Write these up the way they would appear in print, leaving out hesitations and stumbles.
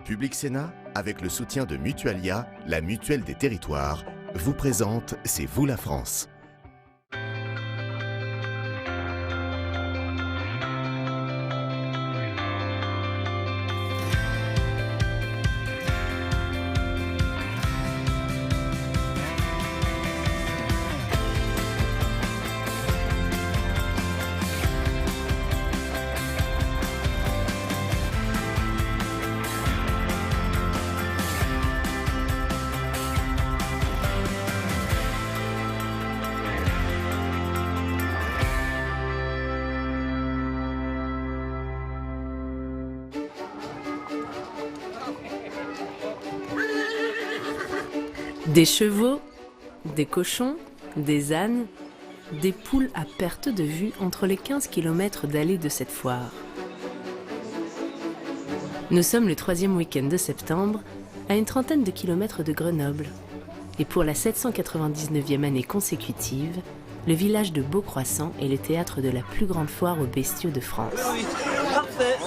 Public Sénat, avec le soutien de Mutualia, la mutuelle des territoires, vous présente C'est vous la France. Des chevaux, des cochons, des ânes, des poules à perte de vue entre les 15 km d'allées de cette foire. Nous sommes le 3e week-end de septembre, à une trentaine de kilomètres de Grenoble. Et pour la 799e année consécutive, le village de Beaucroissant est le théâtre de la plus grande foire aux bestiaux de France. Parfait,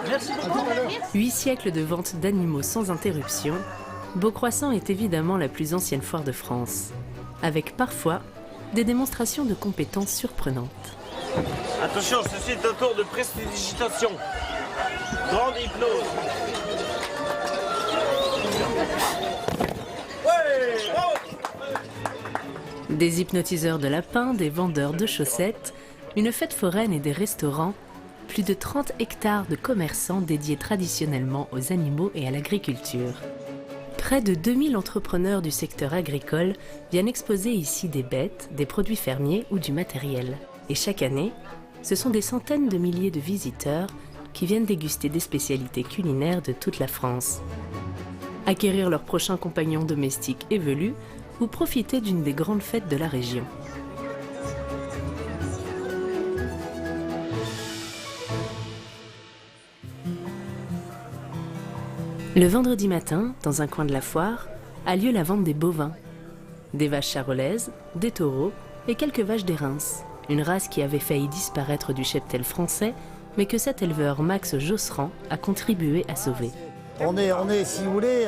merci beaucoup. 8 siècles de vente d'animaux sans interruption, Beaucroissant est évidemment la plus ancienne foire de France, avec parfois des démonstrations de compétences surprenantes. Attention, ceci est un tour de prestidigitation. Grande hypnose. Ouais, oh. Des hypnotiseurs de lapins, des vendeurs de chaussettes, une fête foraine et des restaurants, plus de 30 hectares de commerçants dédiés traditionnellement aux animaux et à l'agriculture. Près de 2000 entrepreneurs du secteur agricole viennent exposer ici des bêtes, des produits fermiers ou du matériel. Et chaque année, ce sont des centaines de milliers de visiteurs qui viennent déguster des spécialités culinaires de toute la France. Acquérir leur prochain compagnon domestique évelu ou profiter d'une des grandes fêtes de la région. Le vendredi matin, dans un coin de la foire, a lieu la vente des bovins. Des vaches charolaises, des taureaux et quelques vaches d'Érins, une race qui avait failli disparaître du cheptel français, mais que cet éleveur Max Josserand a contribué à sauver. On est, si vous voulez,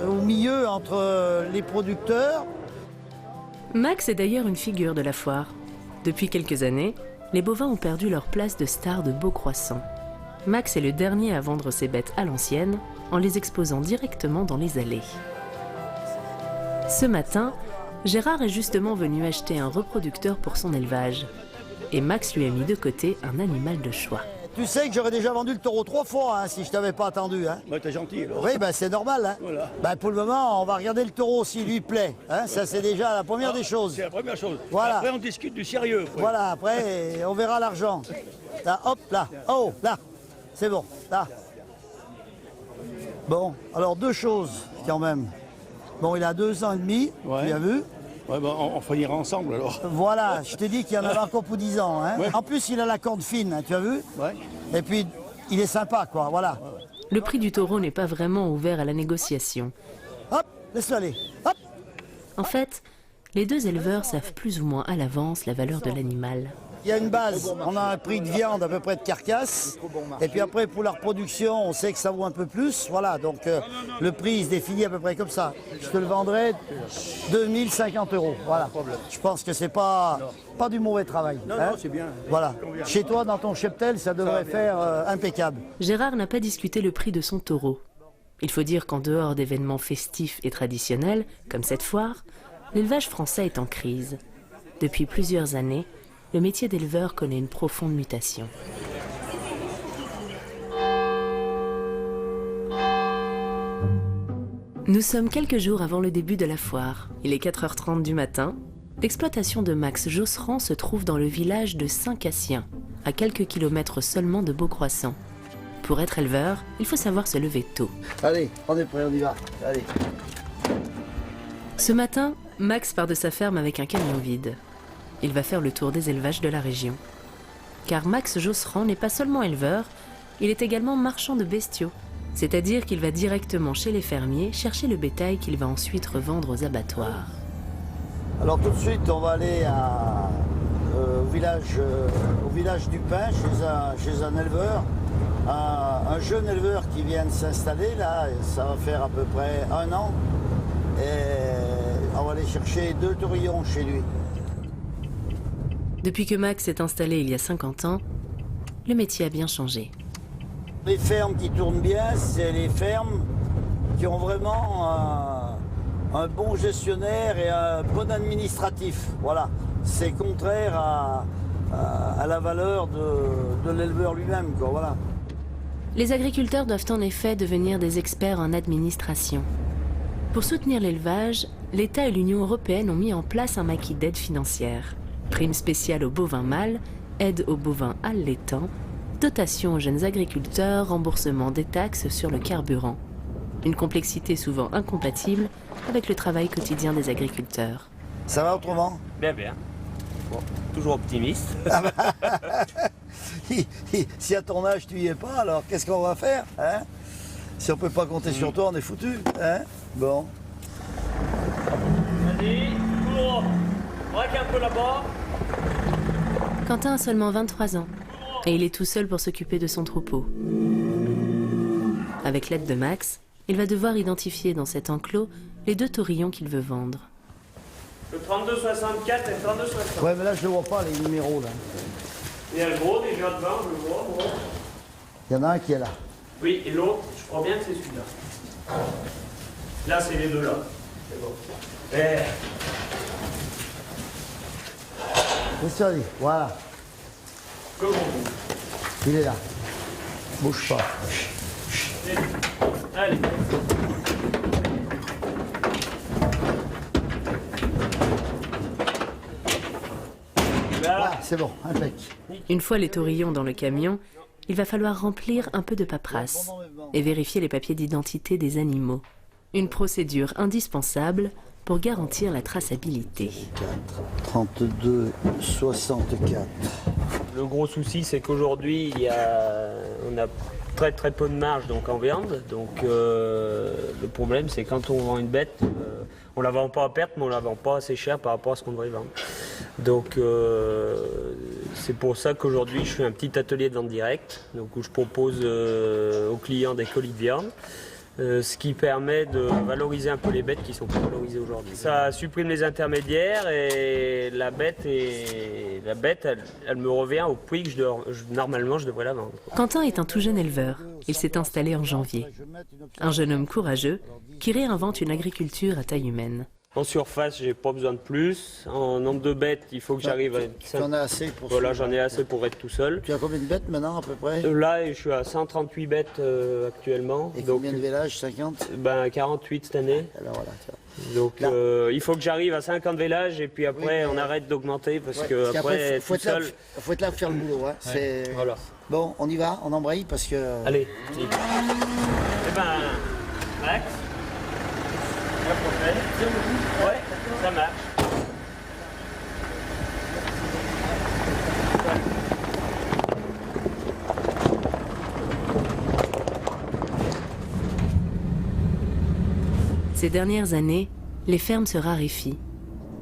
au milieu entre les producteurs. Max est d'ailleurs une figure de la foire. Depuis quelques années, les bovins ont perdu leur place de star de Beaucroissant. Max est le dernier à vendre ses bêtes à l'ancienne, en les exposant directement dans les allées. Ce matin, Gérard est justement venu acheter un reproducteur pour son élevage. Et Max lui a mis de côté un animal de choix. Tu sais que j'aurais déjà vendu le taureau 3 fois si je t'avais pas attendu. Bah, t'es gentil alors. Oui, c'est normal. Voilà. Pour le moment, on va regarder le taureau s'il lui plaît. Ça, c'est déjà la première des choses. C'est la première chose. Voilà. Après, on discute du sérieux. Voilà, après, on verra l'argent. Là, hop, là. Oh, là. C'est bon, là. Bon, alors 2 choses quand même. Bon, il a 2 ans et demi, Ouais. tu as vu. Ouais, bah, on finira ensemble alors. Voilà, je t'ai dit qu'il y en avait encore pour 10 ans. Ouais. En plus, il a la corde fine, tu as vu. Ouais. Et puis, il est sympa, quoi, voilà. Le prix du taureau n'est pas vraiment ouvert à la négociation. Hop, laisse-le aller. Hop. En fait, les deux éleveurs savent plus ou moins à l'avance la valeur de l'animal. Il y a une base, on a un prix de viande à peu près de carcasse, et puis après pour la reproduction, on sait que ça vaut un peu plus, voilà, donc le prix il se définit à peu près comme ça. Je te le vendrai 2050 €, voilà. Je pense que c'est pas du mauvais travail. Non, c'est bien. Voilà. Chez toi, dans ton cheptel, ça devrait faire impeccable. Gérard n'a pas discuté le prix de son taureau. Il faut dire qu'en dehors d'événements festifs et traditionnels, comme cette foire, l'élevage français est en crise. Depuis plusieurs années, le métier d'éleveur connaît une profonde mutation. Nous sommes quelques jours avant le début de la foire. Il est 4h30 du matin. L'exploitation de Max Josserand se trouve dans le village de Saint-Cassien, à quelques kilomètres seulement de Beaucroissant. Pour être éleveur, il faut savoir se lever tôt. Allez, on est prêt, on y va. Allez. Ce matin, Max part de sa ferme avec un camion vide. Il va faire le tour des élevages de la région. Car Max Josserand n'est pas seulement éleveur, il est également marchand de bestiaux. C'est-à-dire qu'il va directement chez les fermiers chercher le bétail qu'il va ensuite revendre aux abattoirs. Alors tout de suite, on va aller au village du Pin, chez un éleveur, un jeune éleveur qui vient de s'installer, là, ça va faire à peu près 1 an. Et on va aller chercher 2 taurillons chez lui. Depuis que Max s'est installé il y a 50 ans, le métier a bien changé. Les fermes qui tournent bien, c'est les fermes qui ont vraiment un bon gestionnaire et un bon administratif. Voilà, c'est contraire à la valeur de l'éleveur lui-même, quoi, voilà. Les agriculteurs doivent en effet devenir des experts en administration. Pour soutenir l'élevage, l'État et l'Union européenne ont mis en place un maquis d'aide financière. Prime spéciale aux bovins mâles, aide aux bovins allaitants, dotation aux jeunes agriculteurs, remboursement des taxes sur le carburant. Une complexité souvent incompatible avec le travail quotidien des agriculteurs. Ça va autrement? Bien, bien. Bon, toujours optimiste. Si à ton âge tu y es pas, alors qu'est-ce qu'on va faire, hein? Si on peut pas compter sur toi, on est foutu, hein? Bon. Vas-y, tout droit. Braque un peu là-bas. Quentin a seulement 23 ans et il est tout seul pour s'occuper de son troupeau. Avec l'aide de Max, il va devoir identifier dans cet enclos les 2 taurillons qu'il veut vendre. Le 3264 et le 3260. Ouais, mais là je ne vois pas les numéros là. Il y a le gros déjà devant, je le vois. Bon. Il y en a un qui est là. Oui, et l'autre, je crois bien que c'est celui-là. Là, c'est les 2 là. C'est bon. Et... C'est ça, dit. Voilà. Comment? Il est là. Bouge pas. Allez. Voilà, c'est bon, impec. Une fois les taurillons dans le camion, il va falloir remplir un peu de paperasse et vérifier les papiers d'identité des animaux. Une procédure indispensable pour garantir la traçabilité. 32, 64. Le gros souci, c'est qu'aujourd'hui, on a très peu de marge donc en viande. Donc le problème, c'est quand on vend une bête, on la vend pas à perte, mais on la vend pas assez cher par rapport à ce qu'on devrait vendre. Donc c'est pour ça qu'aujourd'hui, je fais un petit atelier de vente directe, donc où je propose aux clients des colis de viande. Ce qui permet de valoriser un peu les bêtes qui sont pas valorisées aujourd'hui. Ça supprime les intermédiaires et la bête, elle me revient au prix que normalement je devrais la vendre. Quentin est un tout jeune éleveur. Il s'est installé en janvier. Un jeune homme courageux qui réinvente une agriculture à taille humaine. En surface, j'ai pas besoin de plus. En nombre de bêtes, il faut que j'arrive à... Tu en as assez pour... Voilà, j'en ai assez pour être tout seul. Tu as combien de bêtes maintenant à peu près? Là, je suis à 138 bêtes actuellement. Et donc, combien de vélages? 50? 48 cette année. Alors voilà, tiens. Donc il faut que j'arrive à 50 vélages et puis après on arrête d'augmenter parce que après faut être là pour faire le boulot. Hein. Voilà. Bon, on y va, on embraye parce que... Allez. Eh ben, Max, la prochaine. Ouais, ça marche. Ces dernières années, les fermes se raréfient.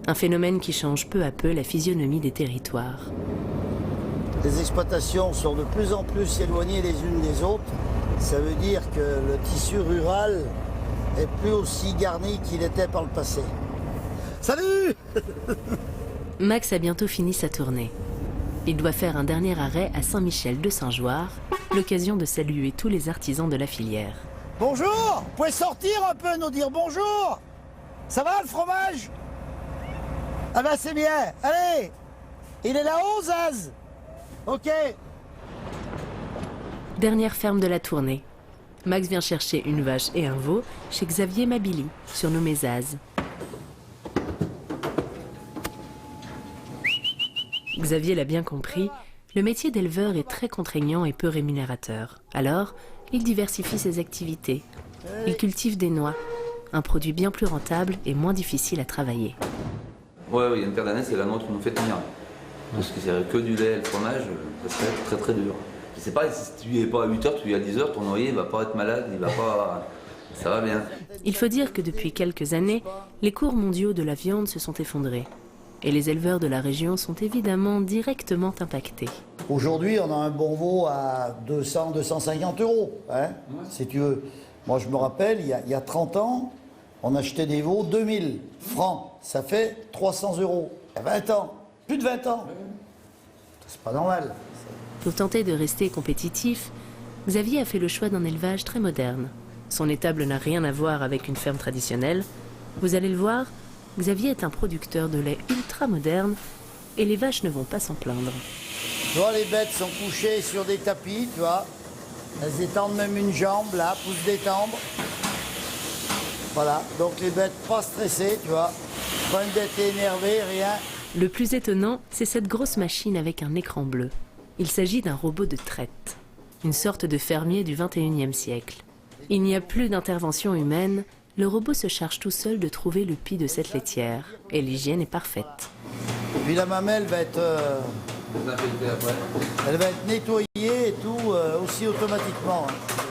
Un phénomène qui change peu à peu la physionomie des territoires. Les exploitations sont de plus en plus éloignées les unes des autres. Ça veut dire que le tissu rural est plus aussi garni qu'il était par le passé. Salut! Max a bientôt fini sa tournée. Il doit faire un dernier arrêt à Saint-Michel-de-Saint-Joire, l'occasion de saluer tous les artisans de la filière. Bonjour! Vous pouvez sortir un peu, nous dire bonjour? Ça va le fromage? Ah ben c'est bien, allez! Il est là-haut, Zaz? Ok. Dernière ferme de la tournée. Max vient chercher une vache et un veau chez Xavier Mabili, surnommé Zaz. Xavier l'a bien compris, le métier d'éleveur est très contraignant et peu rémunérateur. Alors, il diversifie ses activités. Il cultive des noix, un produit bien plus rentable et moins difficile à travailler. Ouais, il y a une paire d'années, c'est la noix qui nous fait tenir. Parce que c'est que du lait et le fromage, ça serait très très dur. Je sais pas, si tu y es pas à 8h, tu y es à 10h, ton noyer il va pas être malade, il va pas... Ça va bien. Il faut dire que depuis quelques années, les cours mondiaux de la viande se sont effondrés. Et les éleveurs de la région sont évidemment directement impactés. Aujourd'hui, on a un bon veau à 200, 250 euros, hein, si tu veux. Moi, je me rappelle, il y a 30 ans, on achetait des veaux 2000 francs. Ça fait 300 euros. Il y a 20 ans, plus de 20 ans. C'est pas normal. Pour tenter de rester compétitif, Xavier a fait le choix d'un élevage très moderne. Son étable n'a rien à voir avec une ferme traditionnelle. Vous allez le voir, Xavier est un producteur de lait ultra moderne et les vaches ne vont pas s'en plaindre. Tu vois, les bêtes sont couchées sur des tapis, tu vois. Elles étendent même une jambe, là, poussent des timbres. Voilà, donc les bêtes pas stressées, tu vois. Pas une bête énervée, rien. Le plus étonnant, c'est cette grosse machine avec un écran bleu. Il s'agit d'un robot de traite, une sorte de fermier du 21e siècle. Il n'y a plus d'intervention humaine, le robot se charge tout seul de trouver le pis de cette laitière, et l'hygiène est parfaite. Puis la mamelle va être, elle va être nettoyée et tout, aussi automatiquement.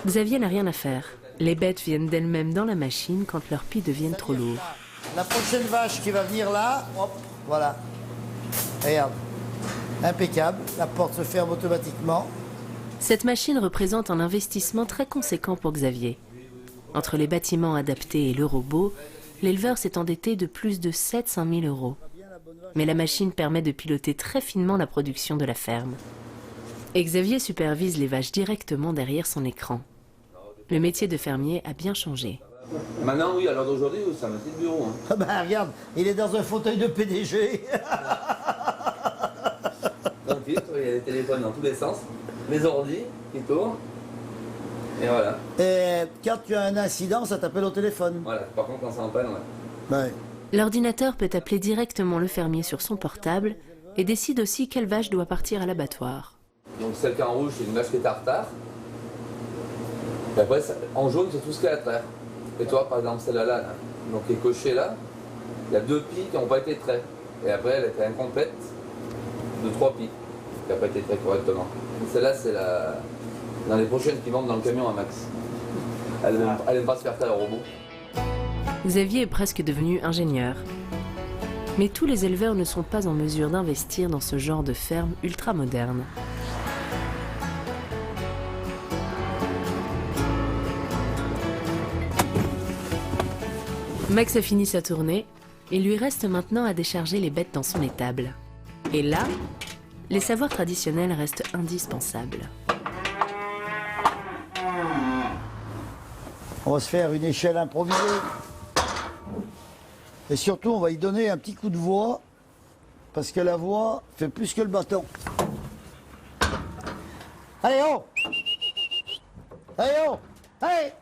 Xavier n'a rien à faire. Les bêtes viennent d'elles-mêmes dans la machine quand leurs pis deviennent trop lourds. La prochaine vache qui va venir là, hop, voilà. Regarde, impeccable, la porte se ferme automatiquement. Cette machine représente un investissement très conséquent pour Xavier. Entre les bâtiments adaptés et le robot, l'éleveur s'est endetté de plus de 700 000 euros. Mais la machine permet de piloter très finement la production de la ferme. Et Xavier supervise les vaches directement derrière son écran. Le métier de fermier a bien changé. Maintenant, oui, à l'heure d'aujourd'hui, c'est un métier de bureau. Hein. Ah ben regarde, il est dans un fauteuil de PDG. Donc, il y a les téléphones dans tous les sens, les ordi qui tournent, et voilà. Et quand tu as un incident, ça t'appelle au téléphone. Voilà, par contre, quand c'est en panne, ouais. Ouais. L'ordinateur peut appeler directement le fermier sur son portable et décide aussi quelle vache doit partir à l'abattoir. Donc, celle qui est en rouge, c'est une vache qui est en retard. Et après, en jaune, c'est tout ce qui est à traire. Et toi, par exemple, celle-là, là, donc qui est cochée là, il y a 2 pies qui n'ont pas été traits. Et après, elle était incomplète de 3 pies qui n'ont pas été traits correctement. Celle-là, c'est la... dans les prochaines qui montent dans le camion à Max. Elle n'aime pas se faire taire au robot. Xavier est presque devenu ingénieur. Mais tous les éleveurs ne sont pas en mesure d'investir dans ce genre de ferme ultra moderne. Max a fini sa tournée. Il lui reste maintenant à décharger les bêtes dans son étable. Et là, les savoirs traditionnels restent indispensables. On va se faire une échelle improvisée. Et surtout, on va y donner un petit coup de voix, parce que la voix fait plus que le bâton. Allez, oh! Allez, oh! Allez!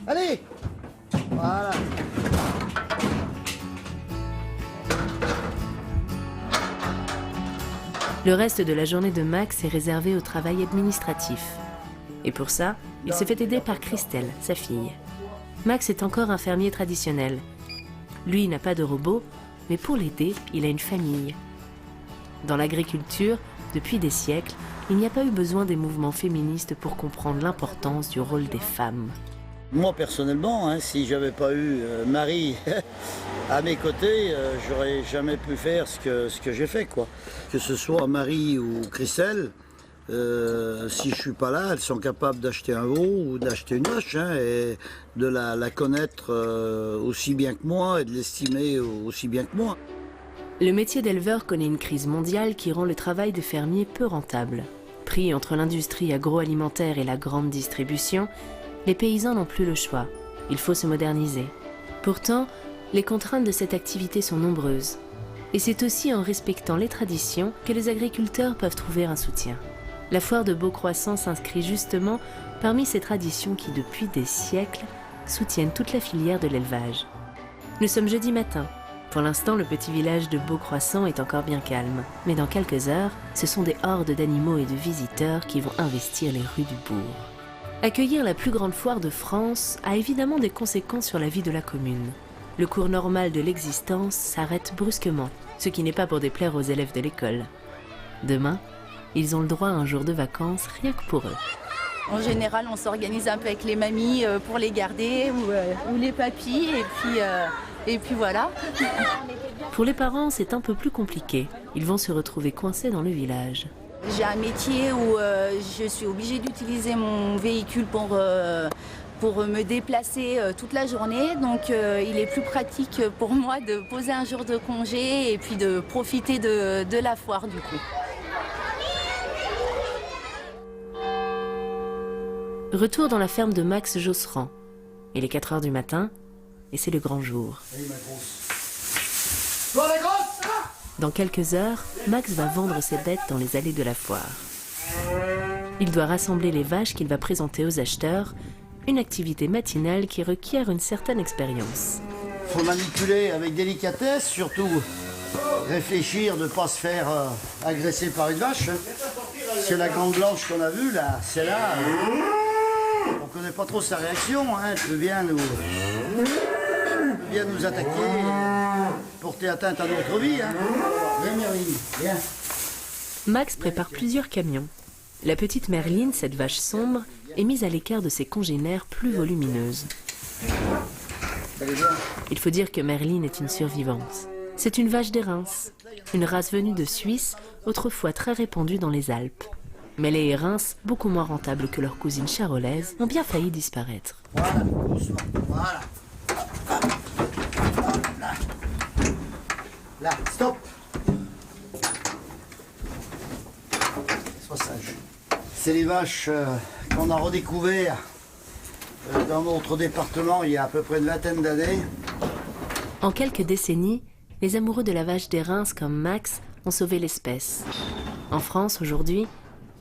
Allez! Voilà. Le reste de la journée de Max est réservé au travail administratif. Et pour ça, il se fait aider par Christelle, sa fille. Max est encore un fermier traditionnel. Lui, il n'a pas de robot, mais pour l'aider, il a une famille. Dans l'agriculture, depuis des siècles, il n'y a pas eu besoin des mouvements féministes pour comprendre l'importance du rôle des femmes. Moi, personnellement, hein, si j'avais pas eu Marie à mes côtés, j'aurais jamais pu faire ce que j'ai fait, quoi. Que ce soit Marie ou Christelle, si je suis pas là, elles sont capables d'acheter un veau ou d'acheter une vache, hein, et de la connaître aussi bien que moi et de l'estimer aussi bien que moi. Le métier d'éleveur connaît une crise mondiale qui rend le travail de fermier peu rentable. Pris entre l'industrie agroalimentaire et la grande distribution, les paysans n'ont plus le choix. Il faut se moderniser. Pourtant, les contraintes de cette activité sont nombreuses. Et c'est aussi en respectant les traditions que les agriculteurs peuvent trouver un soutien. La foire de Beaucroissant s'inscrit justement parmi ces traditions qui, depuis des siècles, soutiennent toute la filière de l'élevage. Nous sommes jeudi matin. Pour l'instant, le petit village de Beaucroissant est encore bien calme. Mais dans quelques heures, ce sont des hordes d'animaux et de visiteurs qui vont investir les rues du bourg. Accueillir la plus grande foire de France a évidemment des conséquences sur la vie de la commune. Le cours normal de l'existence s'arrête brusquement, ce qui n'est pas pour déplaire aux élèves de l'école. Demain, ils ont le droit à un jour de vacances rien que pour eux. En général, on s'organise un peu avec les mamies pour les garder ou les papis et puis voilà. Pour les parents, c'est un peu plus compliqué. Ils vont se retrouver coincés dans le village. J'ai un métier où je suis obligée d'utiliser mon véhicule pour me déplacer toute la journée. Donc il est plus pratique pour moi de poser un jour de congé et puis de profiter de la foire du coup. Retour dans la ferme de Max Josserand. Il est 4 h du matin et c'est le grand jour. Dans quelques heures, Max va vendre ses bêtes dans les allées de la foire. Il doit rassembler les vaches qu'il va présenter aux acheteurs, une activité matinale qui requiert une certaine expérience. Il faut manipuler avec délicatesse, surtout réfléchir de ne pas se faire agresser par une vache. C'est la grande blanche qu'on a vue là, celle-là. On ne connaît pas trop sa réaction, hein. Elle peut bien nous attaquer, porter atteinte à notre vie. Hein. Viens Merline, viens. Max prépare plusieurs camions. La petite Merline, cette vache sombre, est mise à l'écart de ses congénères plus volumineuses. Il faut dire que Merline est une survivante. C'est une vache des Reims, une race venue de Suisse, autrefois très répandue dans les Alpes. Mais les Reims, beaucoup moins rentables que leurs cousines charolaises, ont bien failli disparaître. Voilà, doucement, voilà. Là, stop. Sois sage. C'est les vaches qu'on a redécouvert dans notre département il y a à peu près une vingtaine d'années. En quelques décennies, les amoureux de la vache des Reims comme Max ont sauvé l'espèce. En France, aujourd'hui,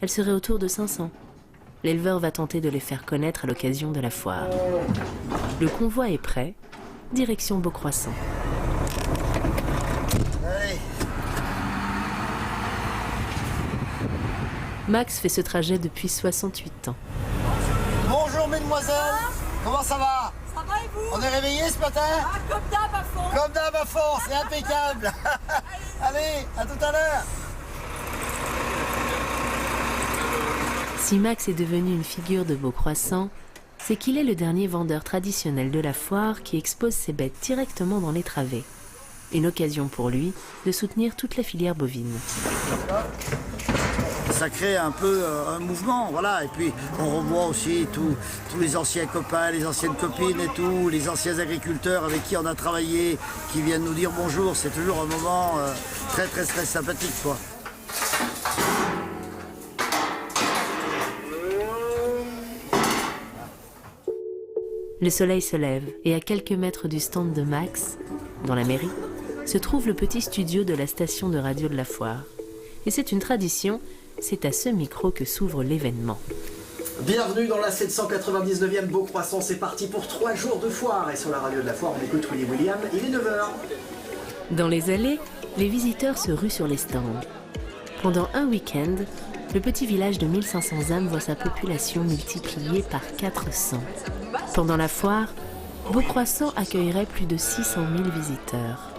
elle serait autour de 500. L'éleveur va tenter de les faire connaître à l'occasion de la foire. Le convoi est prêt, direction Beaucroissant. Allez. Max fait ce trajet depuis 68 ans. Bonjour mesdemoiselles, comment ça va? Ça va et vous? On est réveillés ce matin? Ah, comme d'hab à fond. Comme d'hab à fond, c'est impeccable. Allez, à tout à l'heure. Si Max est devenu une figure de Beaucroissant, c'est qu'il est le dernier vendeur traditionnel de la foire qui expose ses bêtes directement dans les travées. Une occasion pour lui de soutenir toute la filière bovine. Ça crée un peu un mouvement, voilà. Et puis on revoit aussi tous les anciens copains, les anciennes copines et tout, les anciens agriculteurs avec qui on a travaillé, qui viennent nous dire bonjour. C'est toujours un moment très très très sympathique, quoi. Le soleil se lève et à quelques mètres du stand de Max, dans la mairie, se trouve le petit studio de la station de radio de la foire. Et c'est une tradition, c'est à ce micro que s'ouvre l'événement. Bienvenue dans la 799e Beaucroissant, c'est parti pour 3 jours de foire. Et sur la radio de la foire, on écoute Willy William, il est 9h. Dans les allées, les visiteurs se ruent sur les stands. Pendant un week-end, le petit village de 1500 âmes voit sa population multipliée par 400. Pendant la foire, Beaucroissant accueillerait plus de 600 000 visiteurs.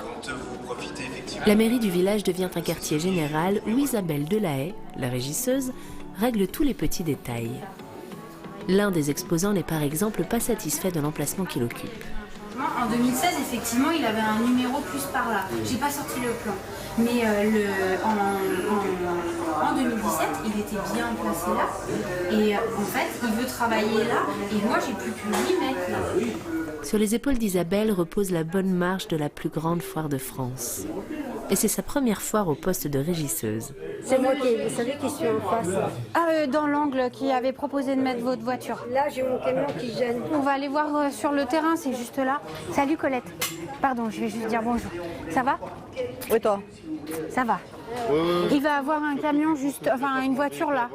La mairie du village devient un quartier général où Isabelle Delahaye, la régisseuse, règle tous les petits détails. L'un des exposants n'est par exemple pas satisfait de l'emplacement qu'il occupe. En 2016, effectivement, il avait un numéro plus par là. J'ai pas sorti le plan. Mais en 2017, il était bien placé là. Et en fait, il veut travailler là. Et moi, j'ai plus pu lui mettre là. Sur les épaules d'Isabelle repose la bonne marche de la plus grande foire de France. Et c'est sa première foire au poste de régisseuse. C'est moi vous savez qui suis en face. Dans l'angle qui avait proposé de mettre votre voiture. Là, j'ai mon camion qui gêne. On va aller voir sur le terrain, c'est juste là. Salut Colette. Pardon, je vais juste dire bonjour. Ça va? Oui, toi? Ça va. Il va avoir un camion juste, enfin une voiture là.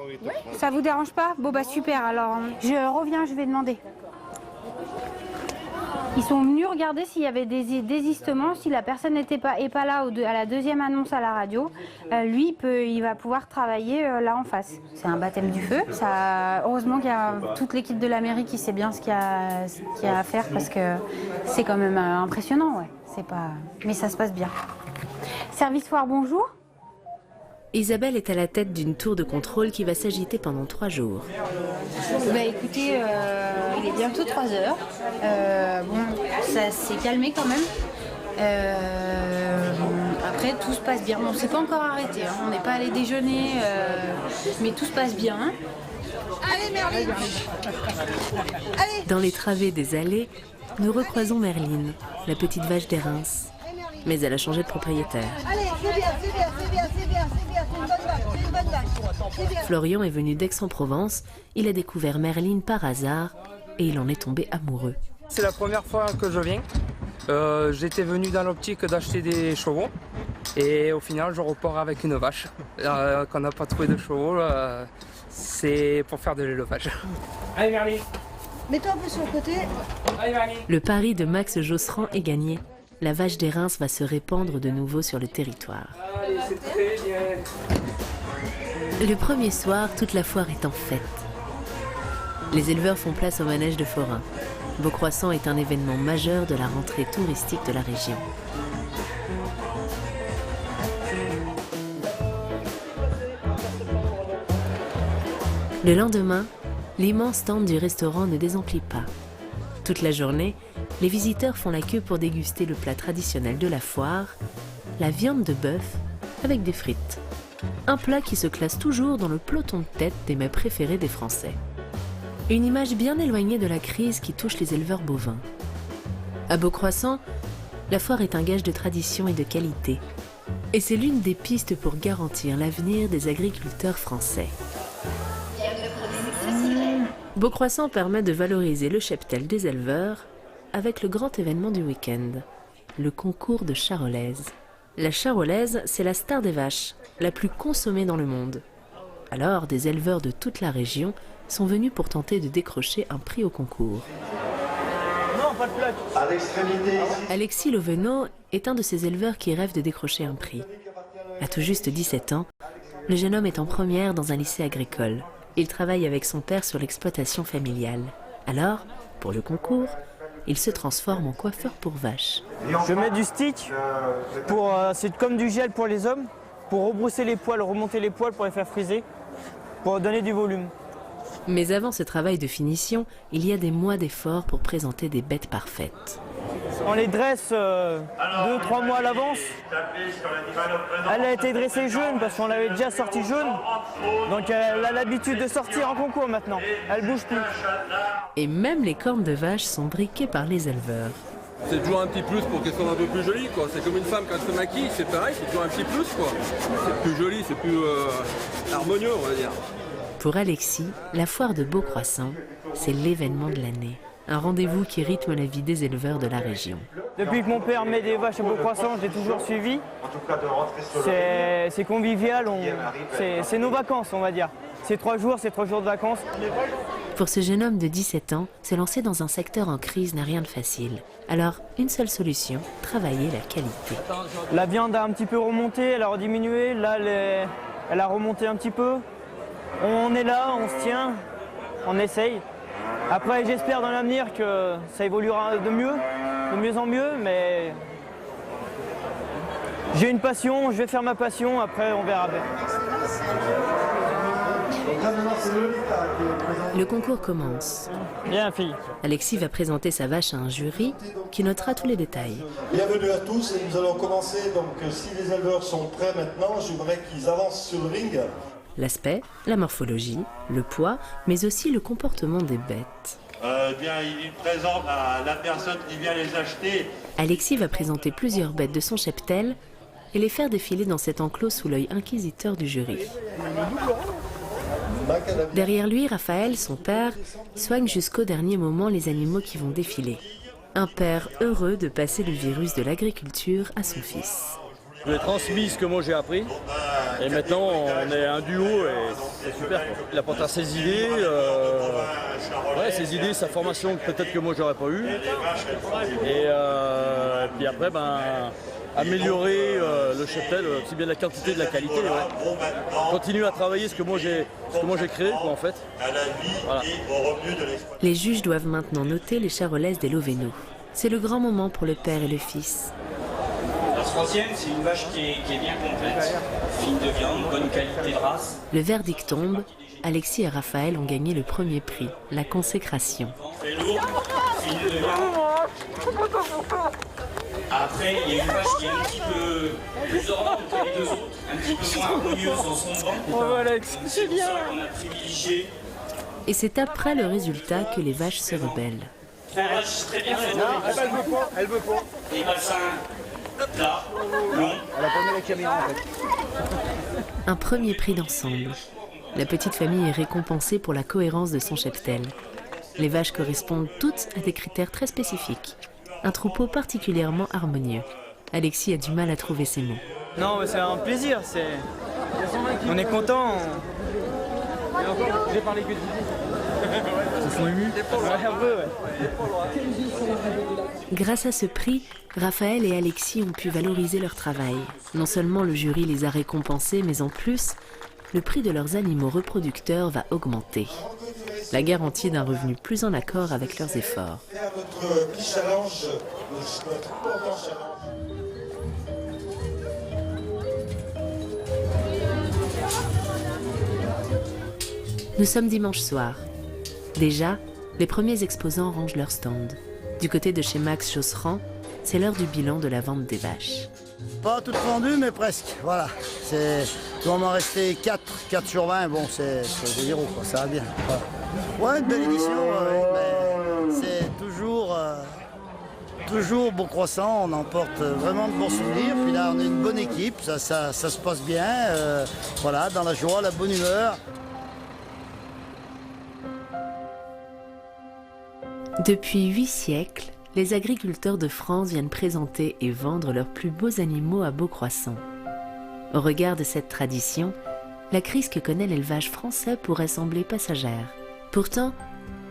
Ça vous dérange pas? Bon bah super, alors je reviens, je vais demander. Ils sont venus regarder s'il y avait des désistements, si la personne n'est pas là à la deuxième annonce à la radio. Lui, il va pouvoir travailler là en face. C'est un baptême du feu. Heureusement qu'il y a toute l'équipe de la mairie qui sait bien ce qu'il y a à faire parce que c'est quand même impressionnant. Ouais. Mais ça se passe bien. Service foire, bonjour. Isabelle est à la tête d'une tour de contrôle qui va s'agiter pendant 3 jours. Écoutez, il est bientôt 3 heures. Ça s'est calmé quand même. Après, tout se passe bien. On ne s'est pas encore arrêté, hein. On n'est pas allé déjeuner, mais tout se passe bien. Allez, Merline. Allez. Dans les travées des allées, nous recroisons Merline, la petite vache des Reims. Mais elle a changé de propriétaire. Allez, c'est bien, c'est bien, c'est bien, c'est bien, c'est bien, c'est une bonne vache, c'est une bonne vache. C'est bien. Florian est venu d'Aix-en-Provence, il a découvert Merline par hasard et il en est tombé amoureux. C'est la première fois que je viens. J'étais venu dans l'optique d'acheter des chevaux et au final je repars avec une vache. Quand on n'a pas trouvé de chevaux, c'est pour faire de l'élevage. Allez Merline. Mets-toi un peu sur le côté. Allez Merline. Le pari de Max Josserand est gagné. La vache des Reims va se répandre de nouveau sur le territoire. Allez, c'est très bien. Le premier soir, toute la foire est en fête. Les éleveurs font place au manège de forains. Beaucroissant est un événement majeur de la rentrée touristique de la région. Le lendemain, l'immense stand du restaurant ne désemplit pas. Toute la journée, les visiteurs font la queue pour déguster le plat traditionnel de la foire, la viande de bœuf avec des frites. Un plat qui se classe toujours dans le peloton de tête des mets préférés des Français. Une image bien éloignée de la crise qui touche les éleveurs bovins. À Beaucroissant, la foire est un gage de tradition et de qualité. Et c'est l'une des pistes pour garantir l'avenir des agriculteurs français. Beaucroissant permet de valoriser le cheptel des éleveurs avec le grand événement du week-end, le concours de charolaise. La charolaise, c'est la star des vaches, la plus consommée dans le monde. Alors, des éleveurs de toute la région sont venus pour tenter de décrocher un prix au concours. Non, pas de plaque. Alexis Lovenot est un de ces éleveurs qui rêvent de décrocher un prix. À tout juste 17 ans, le jeune homme est en première dans un lycée agricole. Il travaille avec son père sur l'exploitation familiale. Alors, pour le concours, il se transforme en coiffeur pour vaches. Je mets du stick, c'est comme du gel pour les hommes, pour rebrousser les poils, remonter les poils pour les faire friser, pour donner du volume. Mais avant ce travail de finition, il y a des mois d'efforts pour présenter des bêtes parfaites. On les dresse 2-3 mois à l'avance. Elle a été dressée jaune parce qu'on l'avait déjà sortie jaune. Donc elle a l'habitude de sortir en concours maintenant. Elle bouge plus. Et même les cornes de vache sont briquées par les éleveurs. C'est toujours un petit plus pour qu'elles soient un peu plus jolies, quoi. C'est comme une femme quand elle se maquille, c'est pareil, c'est toujours un petit plus, quoi. C'est plus joli, c'est plus harmonieux, on va dire. Pour Alexis, la foire de Beaucroissant, c'est l'événement de l'année. Un rendez-vous qui rythme la vie des éleveurs de la région. Depuis que mon père met des vaches à Beaucroissant, je l'ai toujours suivi. C'est convivial, c'est nos vacances, on va dire. C'est 3 jours de vacances. Pour ce jeune homme de 17 ans, se lancer dans un secteur en crise n'a rien de facile. Alors, une seule solution, travailler la qualité. La viande a un petit peu remonté, elle a rediminué. Là, elle a remonté un petit peu. On est là, on se tient, on essaye. Après, j'espère dans l'avenir que ça évoluera de mieux en mieux, mais j'ai une passion, je vais faire ma passion, après on verra bien. Le concours commence. Bien, fille. Alexis va présenter sa vache à un jury qui notera tous les détails. Bienvenue à tous et nous allons commencer. Donc, si les éleveurs sont prêts maintenant, j'aimerais qu'ils avancent sur le ring. L'aspect, la morphologie, le poids, mais aussi le comportement des bêtes. Il présente à la personne qui vient les acheter. Alexis va présenter plusieurs bêtes de son cheptel et les faire défiler dans cet enclos sous l'œil inquisiteur du jury. Derrière lui, Raphaël, son père, soigne jusqu'au dernier moment les animaux qui vont défiler. Un père heureux de passer le virus de l'agriculture à son fils. Je lui ai transmis ce que moi j'ai appris et maintenant on est un duo et c'est super, quoi. Il apporte ses idées, sa formation peut-être que moi j'aurais pas eu et puis après améliorer le cheptel, aussi bien de la quantité que de la qualité. Ouais. Continuer à travailler ce que moi j'ai créé, quoi, en fait. Voilà. Les juges doivent maintenant noter les charolaises des Lovenot. C'est le grand moment pour le père et le fils. La troisième, c'est une vache qui est bien complète, fine de viande, bonne qualité de race. Le verdict tombe. Alexis et Raphaël ont gagné le premier prix, la consécration. C'est lourd, fine de viande. Après, il y a une vache qui est un petit peu plus ornante que les deux autres, un petit peu moins harmonieuse dans son ventre. Oh Alex, c'est bien. C'est pour ça qu'on a privilégié. Et c'est après le résultat que les vaches se rebellent. La vache très bien faite. Elle veut pas. Les bassins plats, longs. Elle a pas mis la caméra en fait. Un premier prix d'ensemble. La petite famille est récompensée pour la cohérence de son cheptel. Les vaches correspondent toutes à des critères très spécifiques. Un troupeau particulièrement harmonieux. Alexis a du mal à trouver ses mots. Non, mais c'est un plaisir, on est content. J'ai parlé que de Ils sont émus. Grâce à ce prix, Raphaël et Alexis ont pu valoriser leur travail. Non seulement le jury les a récompensés, mais en plus, le prix de leurs animaux reproducteurs va augmenter. La garantie d'un revenu plus en accord avec leurs efforts. Notre petit challenge, notre important challenge. Nous sommes dimanche soir. Déjà, les premiers exposants rangent leur stand. Du côté de chez Max Josserand, c'est l'heure du bilan de la vente des vaches. Pas toutes vendues, mais presque. Voilà. Il doit m'en rester 4 sur 20. Bon, c'est zéro, quoi. Ça va bien. Voilà. Ouais, une belle édition. Mais c'est toujours Beaucroissant. On emporte vraiment de bons souvenirs. Puis là, on est une bonne équipe. Ça se passe bien. Voilà, dans la joie, la bonne humeur. Depuis 8 siècles, les agriculteurs de France viennent présenter et vendre leurs plus beaux animaux à Beaucroissant. Au regard de cette tradition, la crise que connaît l'élevage français pourrait sembler passagère. Pourtant,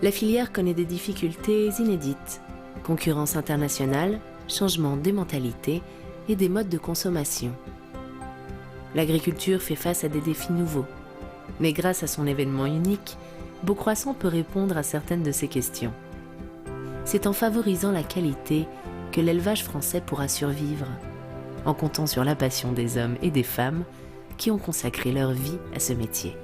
la filière connaît des difficultés inédites. Concurrence internationale, changement des mentalités et des modes de consommation. L'agriculture fait face à des défis nouveaux. Mais grâce à son événement unique, Beaucroissant peut répondre à certaines de ces questions. C'est en favorisant la qualité que l'élevage français pourra survivre, en comptant sur la passion des hommes et des femmes qui ont consacré leur vie à ce métier.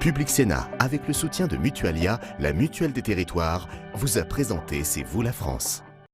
Public Sénat, avec le soutien de Mutualia, la mutuelle des territoires, vous a présenté C'est vous la France.